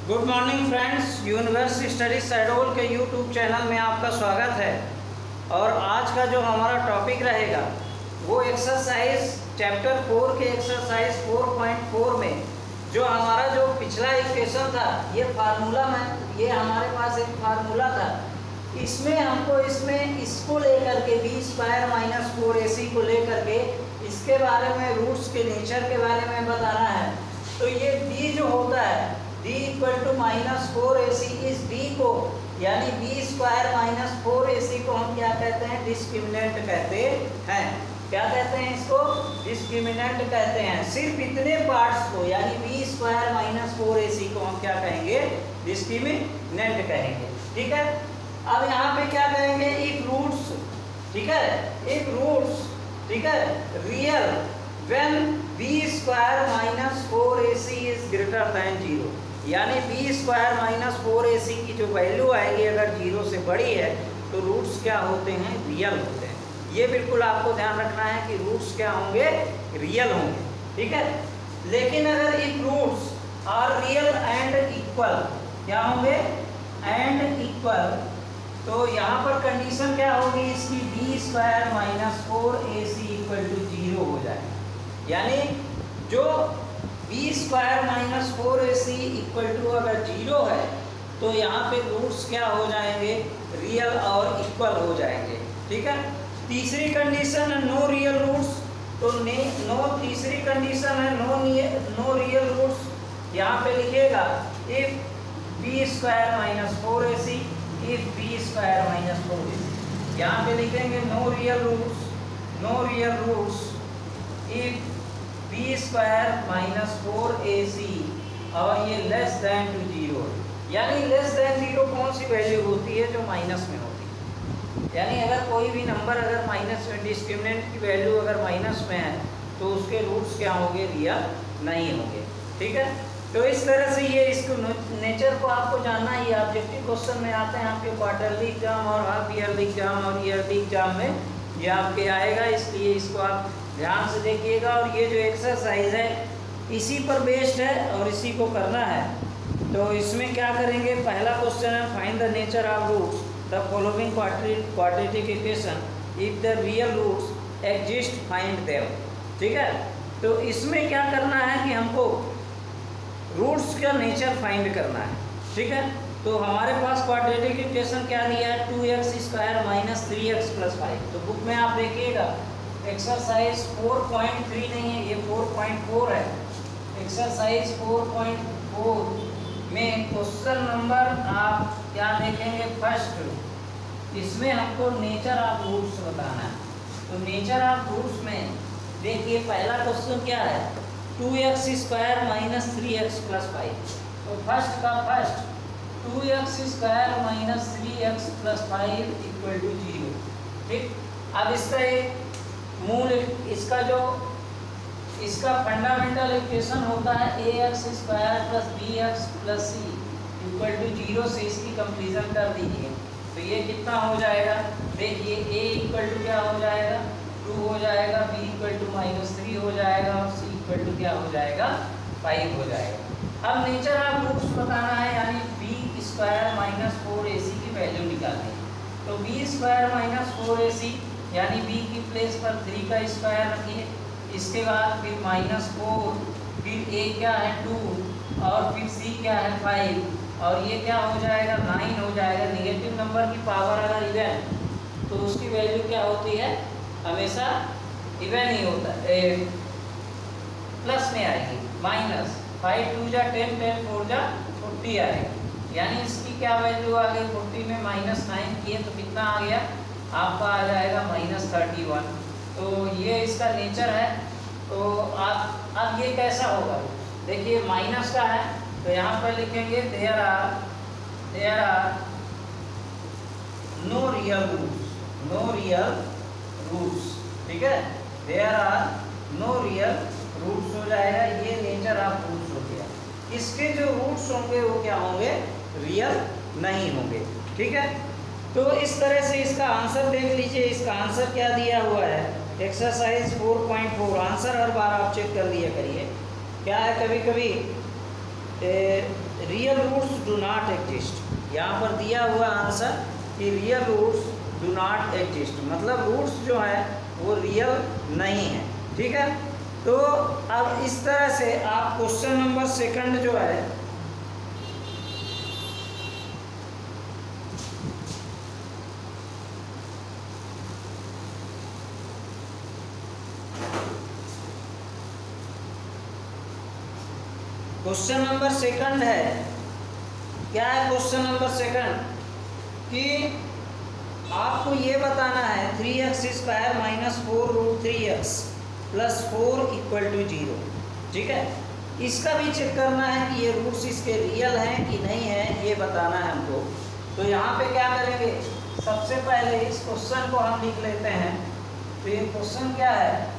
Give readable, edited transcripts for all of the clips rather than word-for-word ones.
Good morning friends, universe study Shahdol के YouTube channel में आपका स्वागत है। और आज का जो हमारा टॉपिक रहेगा वो एक्सरसाइज चैप्टर 4 के एक्सरसाइज 4.4 में जो हमारा जो पिछला इक्वेशन था, ये फार्मूला में ये हमारे पास एक फार्मूला था। इसमें हमको इसको लेकर के बी स्क्वायर माइनस 4ac को लेकर के इसके बारे में रूट्स के नेचर के बारे में बताना है। तो ये b जो होता है d equal to minus 4ac, इस d को यानी b स्क्वायर माइनस 4ac को हम क्या कहते हैं? डिस्क्रिमिनेंट कहते हैं। क्या कहते हैं इसको? डिस्क्रिमिनेंट कहते हैं। सिर्फ इतने पार्ट्स को यानी b स्क्वायर माइनस 4ac को हम क्या कहेंगे? डिस्क्रिमिनेंट कहेंगे। ठीक है। अब यहाँ पे क्या कहेंगे? इफ रूट्स, ठीक है, इफ रूट्स, ठीक है, real when b square minus 4ac is greater than 0, यानी b स्क्वायर माइनस 4ac की जो वैल्यू आएगी अगर 0 से बड़ी है तो रूट्स क्या होते हैं? रियल होते हैं। ये बिल्कुल आपको ध्यान रखना है कि रूट्स क्या होंगे? रियल होंगे। ठीक है। लेकिन अगर if roots are real and equal, क्या होंगे? एंड इक्वल, तो यहाँ पर कंडीशन क्या होगी इसकी? b square minus 4ac equal to 0 हो जाएगा। यानी जो b square minus 4ac equal to अगर 0 है तो यहाँ पे रूट्स क्या हो जाएंगे? रियल और इक्वल हो जाएंगे। ठीक है। तीसरी कंडीशन है नो रियल रूट्स, तो तीसरी कंडीशन है नो रियल रूट्स। यहाँ पे लिखिएगा if b square minus 4ac, if b square minus 4ac। यहाँ पे लिखेंगे no real roots if b square minus 4ac और ये लेस दैन टू 0। यानी लेस दैन 0 कौन सी वैल्यू होती है? जो माइनस में होती है। यानी अगर कोई भी नंबर अगर माइनस में, डिस्क्रिमिनेंट की वैल्यू अगर माइनस में है तो उसके रूट्स क्या होंगे? रियल नहीं होंगे। ठीक है। तो इस तरह से ये इसको नेचर को आपको जानना ही। ऑब्जेक्टिव क्वेश्चन में आते हैं आपके क्वार्टरली एग्जाम और हाफ ईयरली एग्जाम और ईयरली एग्जाम में ये आपके आएगा, इसलिए इसको आप ध्यान से देखिएगा। और ये जो एक्सरसाइज है इसी पर बेस्ड है और इसी को करना है। तो इसमें क्या करेंगे? पहला क्वेश्चन है find the nature of roots the following quadratic equation, if the real roots exist find them. ठीक है। तो इसमें क्या करना है कि हमको रूट्स का नेचर फाइंड करना है। ठीक है। तो हमारे पास क्वाड्रेटिक इक्वेशन क्या दिया है? 2x square minus 3x plus 5। तो बुक में आप देखिएगा एक्सरसाइज 4.3 नहीं है, ये 4.4 है। एक्सरसाइज 4.4 में क्वेश्चन नंबर आप क्या देखेंगे? फर्स्ट, इसमें हमको नेचर ऑफ रूट्स बताना है। तो नेचर ऑफ रूट्स में देखिए पहला क्वेश्चन क्या है? 2x square minus 3x plus 5। तो फर्स्ट का first 2x square minus 3x plus 5 equal to 0। ठीक। अब इसका एक मूल, इसका फंडामेंटल इक्वेशन होता है ax square plus bx plus c equal to 0 से इसकी कंपेरिजन कर दीजिए। तो ये कितना हो जाएगा? देखिए a इक्वल टू क्या हो जाएगा? 2 हो जाएगा, b इक्वल टू माइनस 3 हो जाएगा और c इक्वल टू क्या हो जाएगा? 5 हो जाएगा। अब नेचर ऑफ रूट्स बताना है, यानी b स्क्वायर माइनस 4ac की वैल्यू निकालनी है। तो b स्क्वायर माइनस 4ac यानी b की प्लेस पर 3 का स्क्वायर रखिए, इसके बाद फिर माइनस 4, फिर a क्या है? 2 और फिर c क्या है? 5 और ये क्या हो जाएगा? 9 हो जाएगा। नेगेटिव नंबर की पावर अगर इवन तो उसकी वैल्यू क्या होती है? हमेशा इवन ही होता है, प्लस में आएगी। माइनस 5 2 जा 10, 10 4 जा 40 आएगी। यानी इसकी क्या वैल्यू आ गई? 40 में माइनस 9 किए तो कितना आ गया? आपका आ जाएगा माइनस 31। तो ये इसका नेचर है। तो अब ये कैसा होगा? देखिए माइनस का है तो यहाँ पर लिखेंगे there are no real roots. ठीक है। There are no real roots हो जाएगा। ये नेचर ऑफ रूट्स हो गया। इसके जो रूट्स होंगे वो क्या होंगे? रियल नहीं होंगे। ठीक है। तो इस तरह से इसका आंसर देख लीजिए। इसका आंसर क्या दिया हुआ है? एक्सरसाइज 4.4। आंसर हर बार आप चेक कर लिया करिए। क्या है? कभी कभी real roots do not exist. यहाँ पर दिया हुआ आंसर कि real roots do not exist, मतलब रूट्स जो है वो रियल नहीं है। ठीक है, तो अब इस तरह से आप क्वेश्चन नंबर सेकंड जो है क्वेश्चन नंबर सेकंड है, क्या है क्वेश्चन नंबर सेकंड कि आपको ये बताना है 3x² minus 4√3x plus 4 equal to 0। ठीक है, इसका भी चेक करना है कि ये रूट्स इसके रियल हैं कि नहीं है, ये बताना है हमको। तो यहाँ पे क्या करेंगे, सबसे पहले इस क्वेश्चन को हम लिख लेते हैं। तो ये क्वेश्चन क्या है,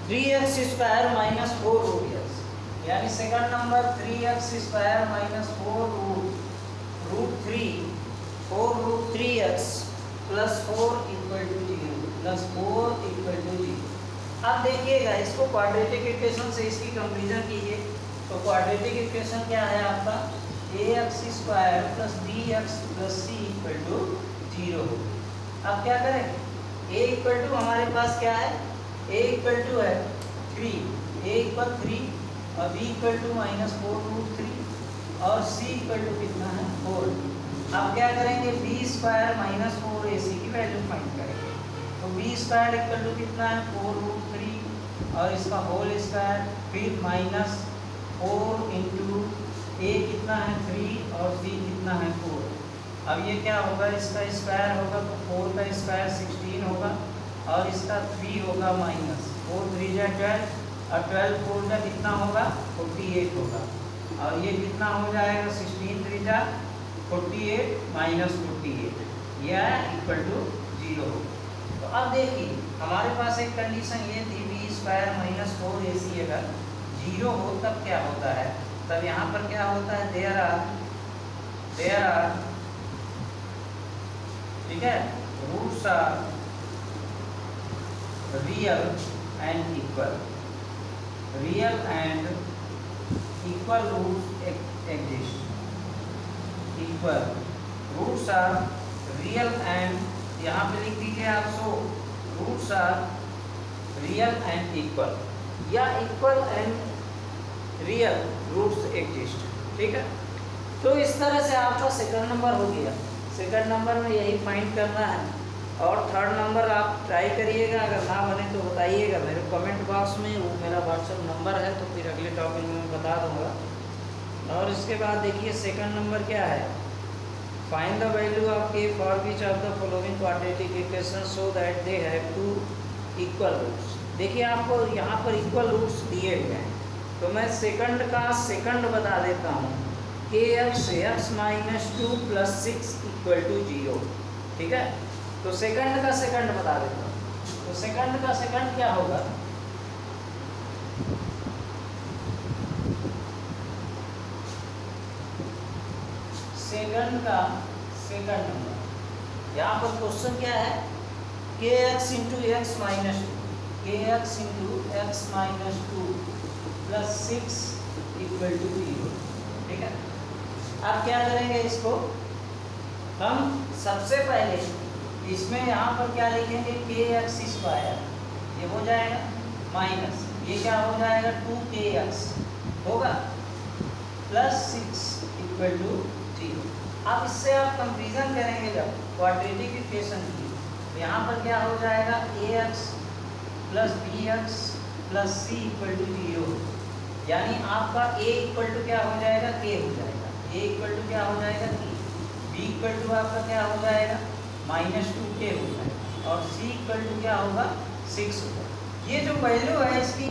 3x² माइनस 4√x, यानी second number 3x² minus 4√3x plus 4 equal to 0 plus 4 equal to 0। अब देखिएगा इसको क्वाड्रेटिक इक्वेशन से इसकी कंपैरिजन कीजिए। तो क्वाड्रेटिक इक्वेशन क्या है आपका, ax² plus bx plus c equal to 0 हो। अब क्या करें, a इक्वल टू हमारे पास क्या है, a इक्वल टू है 3, a इक्वल 3 और b इक्वल टू माइनस 4√3 और c इक्वल टू कितना है 4। अब क्या करेंगे, b² माइनस 4ac की वैल्यू फाइंड करेंगे। तो b² इक्वल टू कितना है 4√3 और इसका होल स्क्वायर, फिर माइनस 4 इंटू a कितना है 3 और c कितना है 4। अब ये क्या होगा, इसका स्क्वायर होगा तो 4 का स्क्वायर 16 होगा और इसका 3 होगा माइनस 4 3 जा 12 और 12 4 का कितना होगा 48 होगा और ये कितना हो जाएगा 16 3 जा 48 माइनस 48, यह इक्वल टू 0 हो। तो अब देखिए हमारे पास एक कंडीशन ये थी b² माइनस 4ac अगर 0 हो तब क्या होता है, तब यहाँ पर क्या होता है, देयर आर ठीक है, roots are real and equal, real and equal roots exist, equal roots are real and, यहाँ पे लिख दीजिए आप, so roots are real and equal या equal and real roots exist. ठीक है, तो इस तरह से आपका सेकंड नंबर हो गया। सेकंड नंबर में यही फाइंड करना है और थर्ड नंबर आप ट्राई करिएगा, अगर ना बने तो बताइएगा मेरे कमेंट बॉक्स में, वो मेरा व्हाट्सएप नंबर है, तो फिर अगले टॉपिक में मैं बता दूंगा। और इसके बाद देखिए सेकंड नंबर क्या है, find the value of k for which of the following quadratic equation so that they have two equal roots. देखिए आपको यहाँ पर इक्वल रूट्स दिए हुए हैं, तो मैं सेकंड का सेकंड बता देता हूँ, kx minus 2 plus 6 equal to 0। ठीक है, तो सेकंड का सेकंड बता देता हूँ। तो सेकंड का सेकंड क्या होगा, सेकंड का सेकंड नंबर, यहाँ पर क्वेश्चन क्या है, kx into x minus 2, kx into x minus 2 plus 6 equal to 0। ठीक है, अब क्या करेंगे, इसको हम सबसे पहले इसमें यहाँ पर क्या लिखेंगे, kx², ये हो जाएगा माइनस, ये क्या हो जाएगा 2kx होगा प्लस 6 इक्वल टू 0। अब इससे आप कंपैरिजन करेंगे जब क्वाड्रेटिक इक्वेशन की, तो यहाँ पर क्या हो जाएगा, ax plus bx plus c equal to 0, यानी आपका a इक्वल टू क्या हो जाएगा, k हो जाएगा, a इक्वल टू क्या हो जाएगा k, b इक्वल टू आपका क्या हो जाएगा माइनस 2k हो जाएगा और c इक्वल टू क्या होगा 6 होगा। ये जो वैल्यू है इसकी,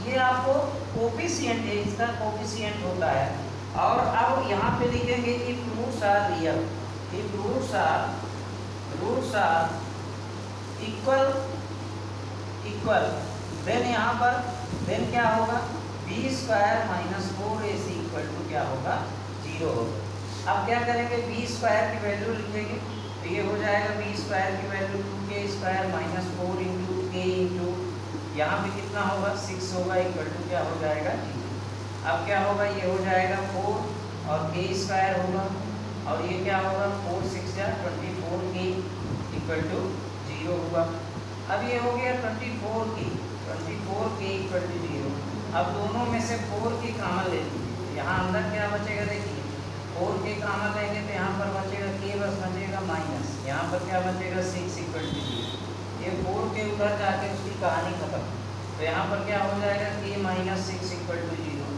ये आपको कोफिशिएंट है, इसका कोफिशिएंट होता है। और अब यहाँ पे लिखेंगे if roots are real, if roots are equal then यहाँ पर देन क्या होगा, b² minus 4ac equal to क्या होगा 0 होगा। अब क्या करेंगे, b² की वैल्यू लिखेंगे, तो ये हो जाएगा b² की value 2k² minus 4 into k into यहाँ पे कितना होगा 6 होगा इक्वल टू क्या हो जाएगा 0। अब क्या होगा, ये हो जाएगा 4 और k स्क्वायर होगा, और ये क्या होगा 4 6 या 24k इक्वल टू 0 होगा। अब ये हो गया 24k इक्वल टू 0। अब दोनों में से 4k कॉमन ले लीजिए, यहाँ अंदर क्या बचेगा देखिए 4k कॉमन लेंगे तो यहाँ पर बचेगा k, बस बचेगा माइनस, यहाँ पर क्या बचेगा 6 इक्वल टू 0। ये 4k उधर जाके उसकी कहानी खत्म, तो यहाँ पर क्या हो जाएगा k माइनस 6 इक्वल टू 0,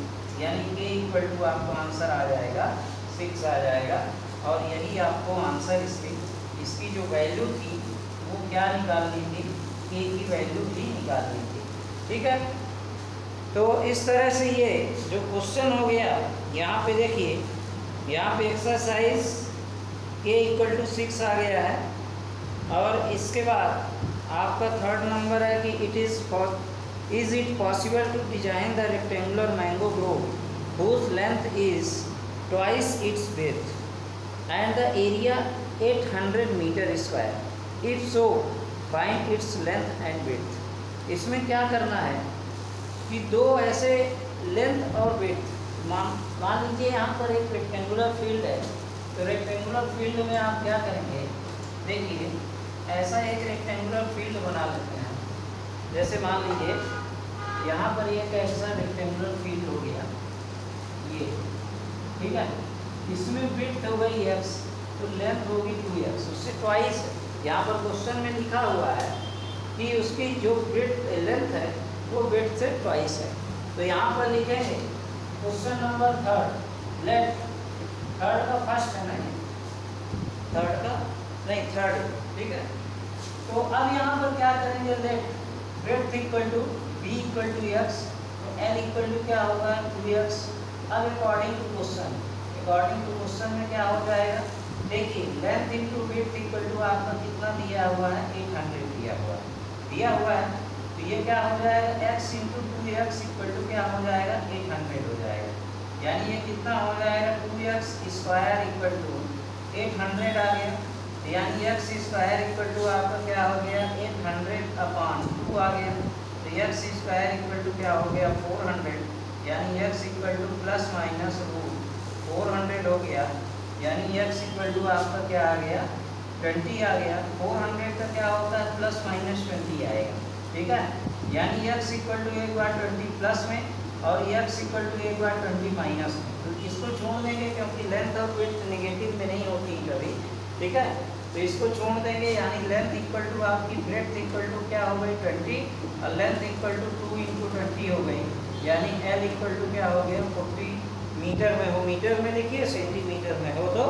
यानी k इक्वल टू आपको आंसर आ जाएगा 6 आ जाएगा। और यही आपको आंसर इसकी जो वैल्यू थी वो क्या निकालनी थी, k की वैल्यू भी निकालनी थी। ठीक है, तो इस तरह से ये जो क्वेश्चन हो गया, यहाँ पे देखिए, यहाँ पे एक्सरसाइज k इक्वल टू 6 आ गया है, और इसके बाद आपका थर्ड नंबर है कि is it possible to design the rectangular mango grove whose length is twice its width and the area 800 metre square, if so find its length and width. इसमें क्या करना है कि दो ऐसे लेंथ और विड्थ, मान लीजिए यहाँ पर एक रेक्टेंगुलर फील्ड है, तो रेक्टेंगुलर फील्ड में आप क्या करेंगे, देखिए ऐसा एक रेक्टेंगुलर फील्ड बना लेते हैं। जैसे मान लीजिए यहाँ पर एक ऐसा रेक्टेंगुलर फील्ड हो गया ये, ठीक है, इसमें विड्थ हो गई x, तो लेंथ होगी 2x, उससे ट्वाइस है। यहाँ पर क्वेश्चन में लिखा हुआ है कि उसकी जो विड्थ लेंथ है वो विड्थ से ट्वाइस है, तो यहाँ पर लिखेंगे question number third, let third का फर्स्ट है ना, थर्ड का नहीं थर्ड, ठीक है। तो अब यहाँ पर क्या करेंगे, let width equal to b equal to x, तो l इक्वल टू क्या होगा 2x। अब अकॉर्डिंग टू क्वेश्चन में क्या हो जाएगा, देखिए length into width equal to आपका कितना दिया हुआ है 800 दिया हुआ है, तो ये क्या हो जाएगा x into 2x equal to क्या हो जाएगा 800 हो जाएगा, यानी ये कितना हो जाएगा 2x स्क्वायर इक्वल टू 800 आ गया, यानी x स्क्वायर इक्वल टू आपका क्या हो गया 800/2 आ गया, तो x स्क्वायर इक्वल टू क्या हो गया 400, यानी x equal to plus minus root 400 हो गया, यानी x इक्वल टू आपका क्या आ गया 20 आ गया। 400 का क्या होता है प्लस माइनस 20 आएगा, ठीक है, यानी x इक्वल टू एक बार 20 प्लस में और x इक्वल टू एक बार 20 माइनस में, तो इसको छोड़ देंगे क्योंकि लेंथ और विड्थ नेगेटिव में नहीं होती कभी, ठीक है, तो इसको छोड़ देंगे, यानी लेंथ इक्वल टू आपकी ब्रेड्थ इक्वल टू क्या हो गई 20 और लेंथ इक्वल टू 2 इंटू 20 हो गई, यानी L इक्वल टू क्या हो गया 40 मीटर में हो, मीटर में लिखिए, सेंटीमीटर में हो तो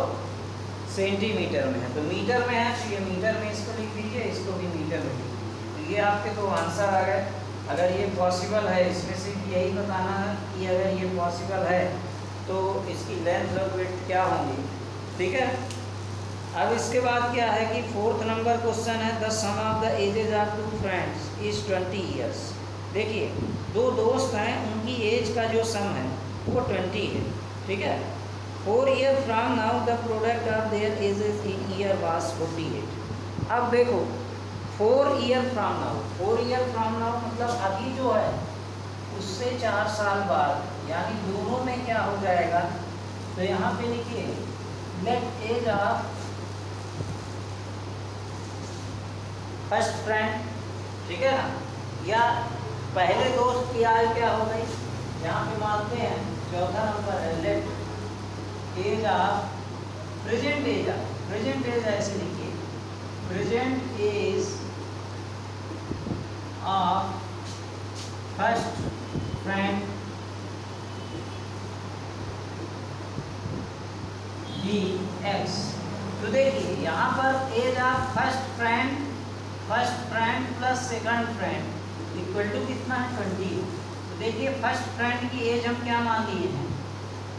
सेंटीमीटर में है, तो मीटर में है तो ये मीटर में इसको लिख दीजिए, इसको भी मीटर में लिख दीजिए, तो ये आपके तो आंसर आ गए। अगर ये पॉसिबल है, इसमें सिर्फ यही बताना है कि अगर ये पॉसिबल है तो इसकी लेंथ और विड्थ क्या होंगी, ठीक है। अब इसके बाद क्या है कि फोर्थ नंबर क्वेश्चन है, the sum of the ages of two friends is 20 years. देखिए दो दोस्त हैं, उनकी एज का जो सम है वो 20 है, ठीक है। 4 year from now the product of their edges in year was 48। अब देखो 4 ईयर फ्रॉम नाउ मतलब अभी जो है उससे 4 साल बाद, यानी दोनों में क्या हो जाएगा, तो यहाँ पे लिखिए let age of first friend, ठीक है ना, या पहले दोस्त की आयु क्या हो गई, यहाँ पे मानते हैं चौथा नंबर है let age of present age ऐसे लिखिए, present age of first friend be x. तो देखिए यहाँ पर age of first friend plus second friend equal to कितना है 20। तो देखिए फर्स्ट फ्रेंड की एज हम क्या मान लिए हैं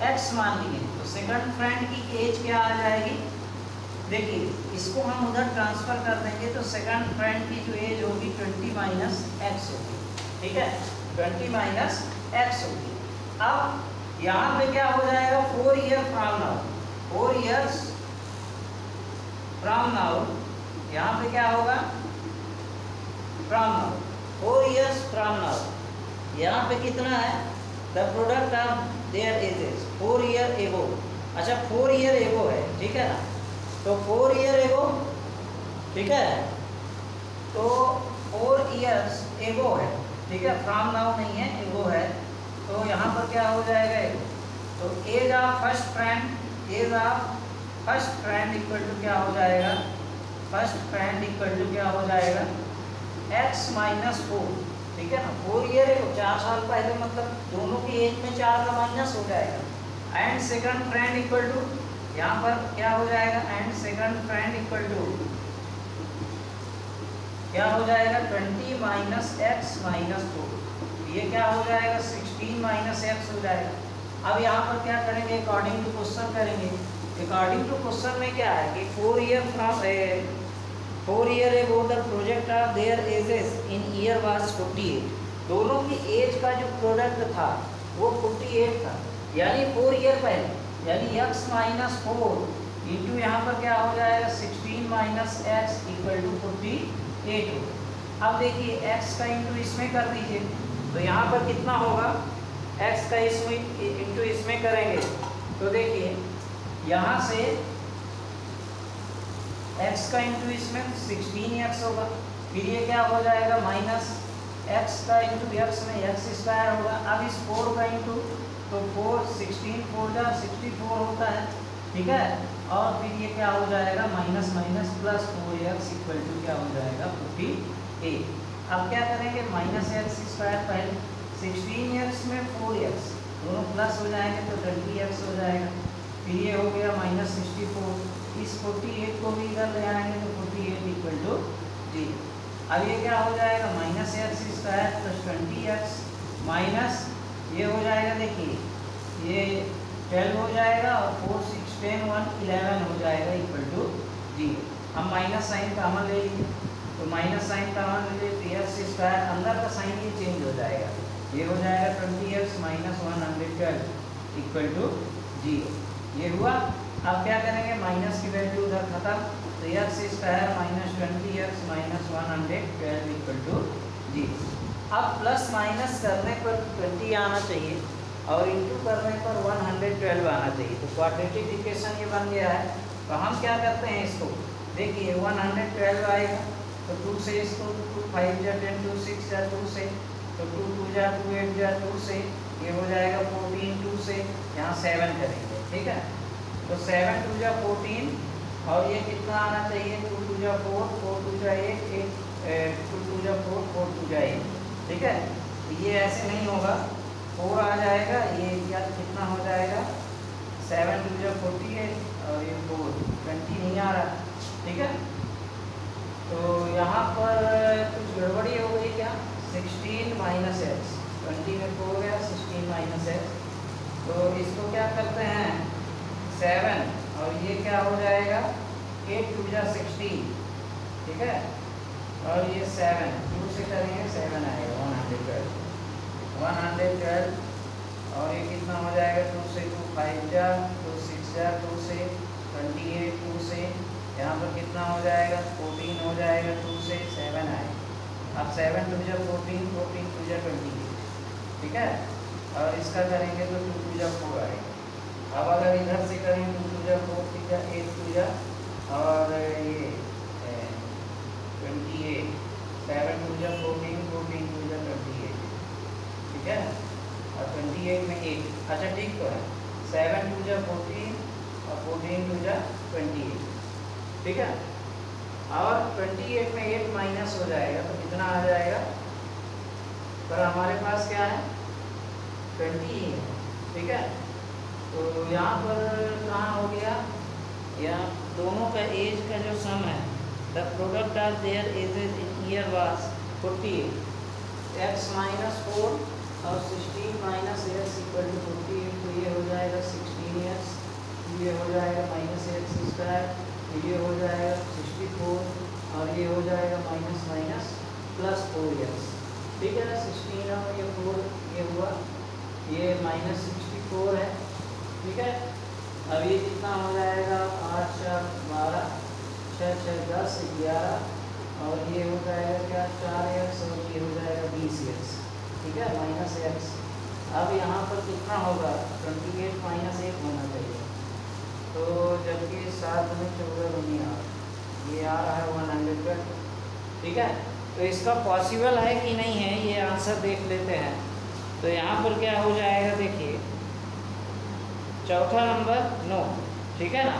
x मान लिए, तो सेकंड फ्रेंड की एज क्या आ जाएगी, देखिए इसको हम उधर ट्रांसफर कर देंगे, तो सेकंड फ्रेंड की जो एज होगी 20 माइनस एक्स होगी, ठीक है, 20 माइनस एक्स होगी। अब यहाँ पे क्या हो जाएगा 4 year from now, 4 years from now, यहाँ पे क्या होगा from now, 4 years from now, यहाँ पे कितना है, the product of their edges 4 year ago. अच्छा 4 ईयर एगो है, ठीक है ना, तो 4 ईयर एगो, ठीक है, तो 4 ईयर्स एगो है, ठीक है, फ्रॉम नाउ नहीं है, एगो है, तो यहाँ पर क्या हो जाएगा एगो, तो age of first friend, age of first friend equal to क्या हो जाएगा, फर्स्ट फ्रेंड इक्वल टू क्या हो जाएगा, x माइनस 4, ठीक है ना, 4 ईयर है, 4 साल पहले, मतलब दोनों की एज में 4 का माइनस हो जाएगा। And second friend equal to, यहाँ पर क्या हो जाएगा, and second friend equal to क्या हो जाएगा, 20 माइनस एक्स माइनस 4, ये क्या हो जाएगा, 16 माइनस एक्स हो जाएगा। अब यहाँ पर क्या करेंगे, अकॉर्डिंग टू क्वेश्चन करेंगे। अकॉर्डिंग टू क्वेश्चन में क्या है कि 4 year from 4 year ago the project of their edges in year was 48, दोनों की एज का जो प्रोडक्ट था वो 48 था, यानी 4 ईयर पहले, यानी x माइनस 4 इंटू यहाँ पर क्या हो जाएगा, 16 माइनस एक्स इक्वल टू 48 हो। अब देखिए x का इंटू इसमें कर दीजिए, तो यहाँ पर कितना होगा, x का इसमें इंटू इसमें करेंगे, तो देखिए यहाँ से x का इंटू इसमें 16x होगा, फिर ये क्या हो जाएगा, माइनस x का इंटू x में x स्क्वायर होगा। अब इस 4 का इंटू, तो 4 16 4 जा 64 होता है, ठीक है, और फिर ये क्या हो जाएगा, minus minus plus 4x equal to क्या हो जाएगा, 48। अब क्या करेंगे, माइनस x स्क्वायर पहले, 16x में 4x दोनों प्लस हो जाएंगे तो 20x हो जाएगा, फिर ये हो गया माइनस 64, इस 48 को भी इधर ले आएंगे तो 48 इक्वल टू 0। अब ये क्या हो जाएगा, minus x square plus 20x minus ये हो जाएगा, देखिए ये 12 हो जाएगा और 4 6 10 1 11 हो जाएगा इक्वल टू 0। हम माइनस साइन कॉमन ले लीजिए, तो माइनस साइन कॉमन ले लीजिए, एक्स स्क्वायर अंदर का साइन ये चेंज हो जाएगा, ये हो जाएगा 20x माइनस 112 इक्वल टू 0, ये हुआ। अब क्या करेंगे, माइनस की वैल्यू उधर खत्म, तो x square minus 20x minus 112 equal to 0। अब प्लस माइनस करने पर 20 आना चाहिए और इंटू करने पर 112 आना चाहिए, तो क्वाड्रेटिक इक्वेशन ये बन गया है। तो हम क्या करते हैं इसको, देखिए 112 आएगा, तो 2 से इसको 2 5 जा 10 2 6 जा 2 से, तो 2 2 जा 2 8 जा 2 से, ये हो जाएगा 14 2 से, यहाँ 7 करेंगे, ठीक है, तो 7 2 जा 14 और ये कितना आना चाहिए, 2 2 जा 4 4 2 जा 8 2 2 जा 4 4 2 जा 8, ठीक है, तो ये ऐसे नहीं होगा, 4 आ जाएगा, ये क्या कितना हो जाएगा, 7 2 जा 48 और ये 4 20 नहीं आ रहा, ठीक है, तो यहाँ पर कुछ गड़बड़ी हो गई क्या, 16 माइनस एक्स, 20 में 4 गया 16 माइनस एक्स, तो इसको क्या करते हैं 7 और ये क्या हो जाएगा 8 2 जा 16, ठीक है, और ये 7 2 से करेंगे 7 आएगा 112 और ये कितना हो जाएगा 2 से 2 5 जा 2 6 जा 2 से 28 2 से, यहाँ पर कितना हो जाएगा 14 हो जाएगा 2 से 7 आएगा। अब 7 2 जा 14 14 2 जा 28, ठीक है, और इसका करेंगे तो 2 2 जा 4 आएगा। अब अगर इधर से करेंगे 2 2 जा 4 3 जा 8 2 जा और ये 28 7 2 जा 14 14 2 जा 28, ठीक है, और 28 में 8, अच्छा ठीक तो है, 7 2 जा 14 और 14 2 जा 28, ठीक है, और 28 में 8 माइनस हो जाएगा तो कितना आ जाएगा, पर हमारे पास क्या है 20 ही है, ठीक है, तो यहाँ पर कहाँ हो गया, यहाँ दोनों का एज का जो सम है, the product of their edges in year was 48, x minus 4 और 16 माइनस एक्स इक्वल टू 48, तो ये हो जाएगा 16x, ये हो जाएगा माइनस एक्स स्क्वायर, ये हो जाएगा 64 और ये हो जाएगा माइनस माइनस प्लस 4x, ठीक है, 16 और ये 4 ये हुआ, ये माइनस 64 है, ठीक है, अब ये कितना हो जाएगा 8 4 12 6 6 10 11 और ये हो जाएगा क्या 4x और ये हो जाएगा ठीक है, माइनस एक्स। अब यहाँ पर कितना होगा, 28 माइनस 1 होना चाहिए, तो जबकि 7 में 14 नहीं आ रहा, ये आ रहा है 120। ठीक है, तो इसका पॉसिबल है कि नहीं है ये आंसर देख लेते हैं। तो यहाँ पर क्या हो जाएगा, देखिए चौथा नंबर 9। ठीक है ना,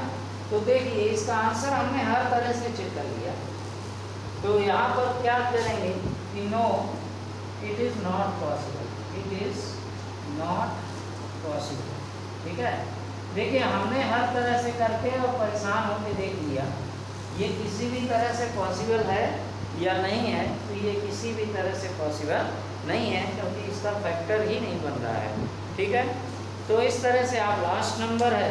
तो देखिए इसका आंसर हमने हर तरह से चेक कर लिया। तो यहाँ पर क्या करेंगे कि no, it is not possible, it is not possible. ठीक है, देखिए हमने हर तरह से करके और परेशान होकर देख लिया, ये किसी भी तरह से पॉसिबल है या नहीं है। तो ये किसी भी तरह से पॉसिबल नहीं है, क्योंकि इसका फैक्टर ही नहीं बन रहा है। ठीक है, तो इस तरह से आप लास्ट नंबर है,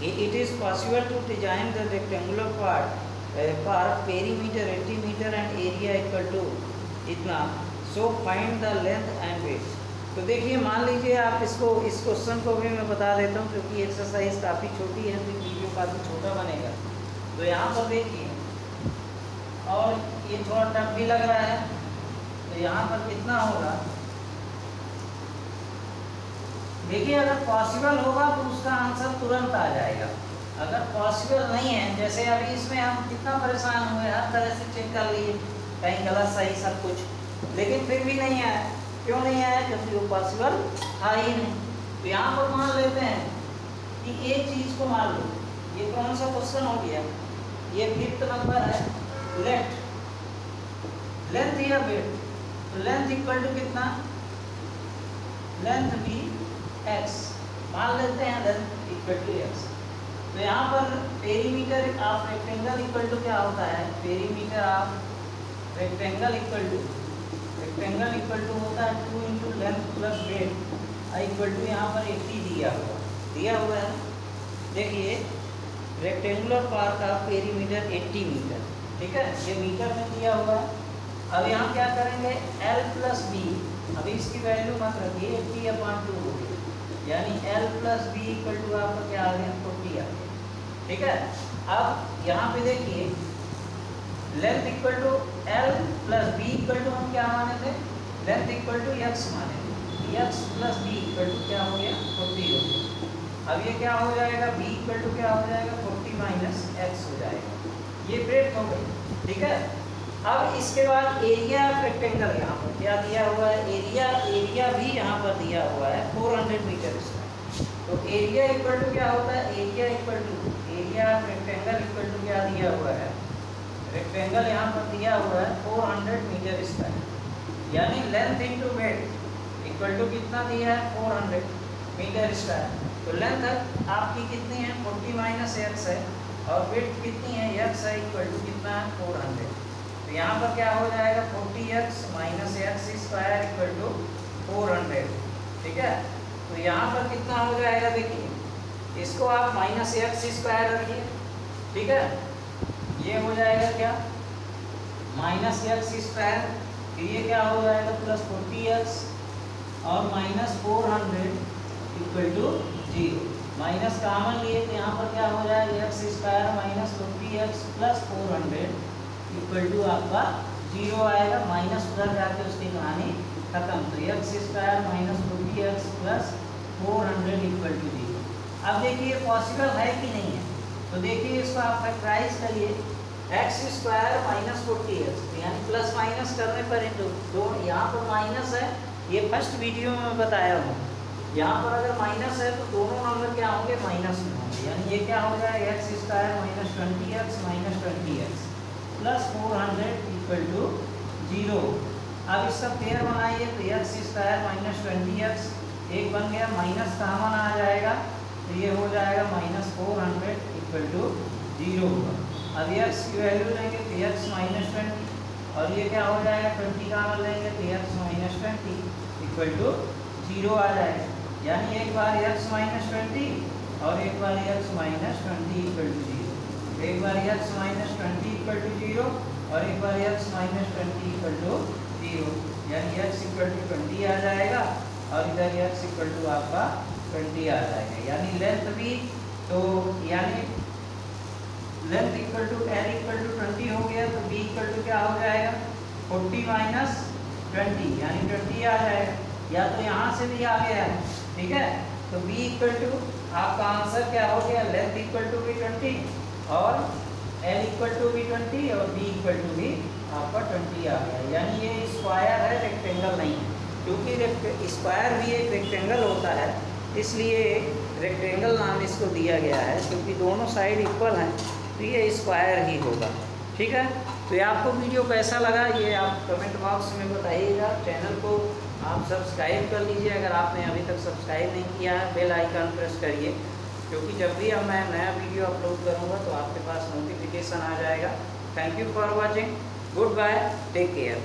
it is possible to design the rectangular park perimeter 80 metre and area equal to इतना, so find the length and width. तो देखिए मान लीजिए आप इस क्वेश्चन को भी मैं बता देता हूँ, क्योंकि एक्सरसाइज काफ़ी छोटी है तो वीडियो काफ़ी छोटा बनेगा। तो यहाँ पर देखिए, और ये थोड़ा टफ भी लग रहा है, तो यहाँ पर कितना होगा, देखिए अगर पॉसिबल होगा तो उसका आंसर तुरंत आ जाएगा। अगर पॉसिबल नहीं है, जैसे अभी इसमें हम कितना परेशान हुए, हर तरह से चेक कर लिए, कहीं गलत सही सब कुछ, लेकिन फिर भी नहीं आया। क्यों नहीं आया, क्योंकि वो पॉसिबल था ही नहीं। तो यहाँ पर मान लेते हैं कि एक चीज़ को मान लो, ये कौन सा क्वेश्चन हो गया, ये 5th नंबर है, लेंथ या वेट। तो लेंथ इक्वल टू कितना, लेंथ भी x, मान लेते हैं लेंथ इक्वल टू x। तो यहाँ पर perimeter of rectangle equal to क्या होता है, perimeter of rectangle equal to होता है 2 into length plus width equal to यहाँ पर 80 दिया हुआ है। देखिए रेक्टेंगुलर पार्क का पेरीमीटर 80 मीटर, ठीक है, ये मीटर में दिया हुआ है। अब यहाँ क्या करेंगे, L प्लस बी, अभी इसकी वैल्यू मत रखिए, 80/2 हो गई, यानी L plus b equal to आपका क्या आ गया, 40 आ गया। ठीक है, अब यहाँ पे देखिए length equal to L plus b equal to हम क्या माने थे, लेंथ इक्वल टू x माने थे, x plus b equal to क्या हो गया, 40 हो गया। अब ये क्या हो जाएगा, b इक्वल टू क्या हो जाएगा, 40 माइनस x हो जाएगा, ये ब्रेक हो गई। ठीक है, अब इसके बाद एरिया ऑफ रेक्टेंगल यहाँ पर क्या दिया हुआ है, एरिया भी यहाँ पर दिया हुआ है 400 मीटर स्क्वायर। तो एरिया इक्वल टू क्या होता है, area of rectangle equal to क्या दिया हुआ है, रेक्टेंगल यहाँ पर दिया हुआ है 400 मीटर स्क्वायर, यानी length into width equal to कितना दिया है, 400 मीटर स्क्वायर। तो लेंथ आपकी कितनी है, 40 माइनस एक्स है, और वेट कितनी है, एक्स है, इक्वल टू कितना है, 400। तो यहाँ पर क्या हो जाएगा, 40x minus x square equal to 400। ठीक है, तो यहाँ पर कितना हो जाएगा, देखिए इसको आप माइनस एक्स स्क्वायर रखिए। ठीक है, ये हो जाएगा क्या, माइनस एक्स स्क्वायर, फिर ये क्या हो जाएगा प्लस 40x और minus 400 equal to 0। Minus common लिए तो यहाँ पर क्या हो जाएगा, x square minus 40x plus 400 equal to आपका 0 आएगा, माइनस उधर जाके उसकी कहानी खत्म। तो x square minus 40x plus 400 equal to 0। अब देखिए पॉसिबल है कि नहीं है, तो देखिए इसको आप फैक्टराइज करिए, एक्स स्क्वायर माइनस 40x, यानी प्लस माइनस करने पर दो यहाँ पर माइनस है, ये फर्स्ट वीडियो में मैं बताया हूँ। यहाँ पर अगर माइनस है तो दोनों नंबर क्या होंगे, माइनस में होंगे, यानी ये क्या हो जाएगा, x square minus 20x minus 20x plus 400 equal to 0। अब इसका पेयर बनाइए तो एक्स स्क्वायर माइनस 20x एक बन गया, माइनस कॉमन आ जाएगा तो ये हो जाएगा माइनस 400 इक्वल टू 0 होगा। अब x की वैल्यू लेंगे तो x माइनस 20, और ये क्या हो जाएगा, 20 कॉमन लेंगे तो x माइनस 20 इक्वल टू 0 आ जाएगा, यानी एक बार x माइनस 20 और एक बार x माइनस 20 इक्वल टू 0, एक बार x माइनस 20 इक्वल टू 0 और एक बार x माइनस 20 इक्वल टू 0, यानी x इक्वल टू 20 आ जाएगा और इधर x इक्वल टू आपका 20 आ जाएगा, यानी लेंथ भी, तो यानी length equal to L equal to 20 हो गया, तो B इक्वल टू क्या हो जाएगा, 40 माइनस 20 यानी 20 आ जाएगा, या तो यहाँ से भी आ गया है, ठीक है। तो b इक्वल टू आपका आंसर क्या हो गया, लेंथ इक्वल टू भी 20 और l इक्वल टू भी 20 और b इक्वल टू भी आपका 20 आ गया। यानी ये स्क्वायर है, रेक्टेंगल नहीं है, क्योंकि स्क्वायर भी एक रेक्टेंगल होता है, इसलिए रेक्टेंगल नाम इसको दिया गया है, क्योंकि दोनों साइड इक्वल हैं, तो ये स्क्वायर ही होगा, ठीक है। तो ये आपको वीडियो कैसा लगा ये आप कमेंट बॉक्स में बताइएगा। चैनल को आप सब्सक्राइब कर लीजिए, अगर आपने अभी तक सब्सक्राइब नहीं किया है बेल आइकन प्रेस करिए, क्योंकि जब भी अब मैं नया वीडियो अपलोड करूँगा तो आपके पास नोटिफिकेशन आ जाएगा। Thank you for watching, goodbye, take care.